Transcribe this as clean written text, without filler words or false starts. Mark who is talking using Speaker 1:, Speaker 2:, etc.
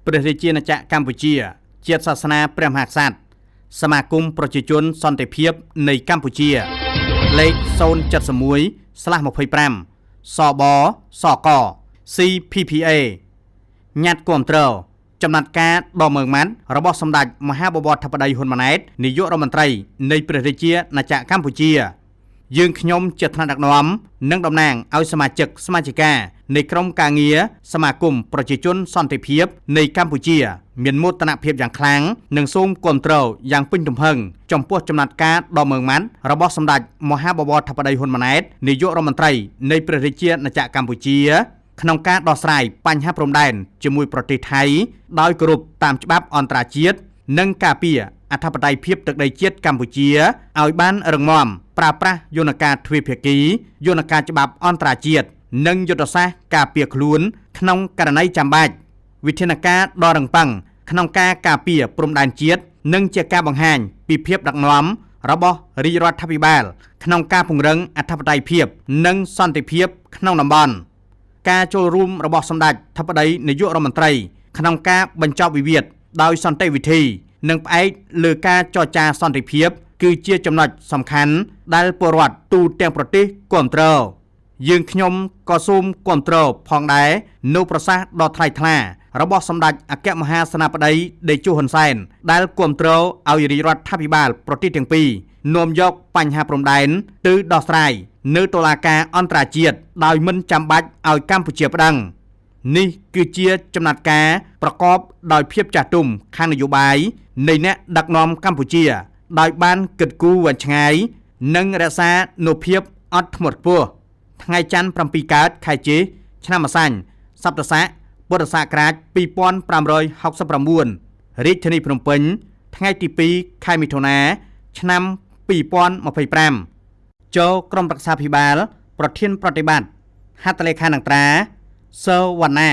Speaker 1: ព្រះរាជាណាចក្រកម្ពុជាជាតិសាសនាព្រះមហាក្សត្រសមាគមប្រជាជនសន្តិភាពនៃកម្ពុជាលេខ071/25សបសក CPPA ញត្តិគាំទ្រចំណាត់ការដ៏ម៉ឺងម៉ាត់របស់សម្ដេចមហាបវរធិបតីហ៊ុនម៉ាណែតនាយករដ្ឋមន្ត្រីនៃព្រះរាជាណាចក្រកម្ពុជាយើងខ្ញុំជាថ្នាក់ដឹកនាំនិងតំណាងឲ្យសមាជិកសមាជិកានៃក្រុមការងារសមាគមប្រជាជនសន្តិភាពនៃកម្ពុជាមានមោទនភាពយ៉ាងខ្លាំងនិងសូមគាំទ្រយ៉ាងពេញទំហឹងចំពោះចំណាត់ការដ៏ម៉ឺងម៉ាត់របស់សម្ដេចមហាបវរធិបតីហ៊ុនម៉ាណែតនាយករដ្ឋមន្ត្រីនៃព្រះរាជាណាចក្រកម្ពុជាក្នុងការដោះស្រាយបញ្ហាព្រំដែនជាមួយប្រទេសថៃដោយគោរពតាមច្បាប់អន្តរជាតិនិងការពារអធិបតេយ្យភាពទឹកដីជាតិកម្ពុជាឲ្យបានរឹងមាំប្រើប្រាស់យន្តការទ្វេភាគីយន្តការច្បាប់អន្តរជាតិនិងយុទ្ធសាស្ត្រការពារខ្លួនក្នុងករណីចាំបាច់វិធានការដ៏រឹងប៉ឹងក្នុងការការពារព្រំដែនជាតិនិងជាការបង្ហាញពីភាពដឹកនាំរបស់រាជរដ្ឋាភិបាលក្នុងការពង្រឹងអធិបតេយ្យភាពនិងសន្តិភាពក្នុងតំបន់ការចូលរួមរបស់សម្ដេចធិបតីនាយករដ្ឋមន្ត្រីក្នុងការបញ្ចប់វិវាទដោយសន្តិវិធីនិងផ្អែកលើការចរចាសន្តិភាពគឺជាចំណុចសំខាន់ដែលពលរដ្ឋទូទាំងប្រទេសគាំទ្រយើងខ្ញុំក៏សូមគាំទ្រផងដែរនៅប្រសាសន៍ដ៏ថ្លៃថ្លារបស់សម្ដេចអគ្គមហាសេនាបតីតេជោហ៊ុនសែនដែលគាំទ្រឲ្យរាជរដ្ឋាភិបាលប្រទេសទាំងពីរនាំយកបញ្ហាព្រំដែនទៅដោះស្រាយនៅតុលាការអន្តរជាតិដោយមិនចាំបាច់ឲ្យកម្ពុជាប្តឹងនេះគឺជាចំណាត់ការប្រកបដោយភាពចាស់ទុំខាងនយោបាយនៃអ្នកដឹកនាំកម្ពុជាដោយបានគិតគូរវែងឆ្ងាយនិងរក្សានូវភាពអត់ធ្មត់ខ្ពស់ថ្ងៃច័ន្ទ7កើតខែចេសឆ្នាំម្សាញ់សប្តស័កពុរសករាជ2569រាជធានីភ្នំពេញថ្ងៃទី2ខែមិថុនាឆ្នាំ2025ចូលក្រុមប្រឹក្សាភិបាលប្រធានប្រតិបត្តិហត្ថលេខានឹងត្រាសវណ្ណា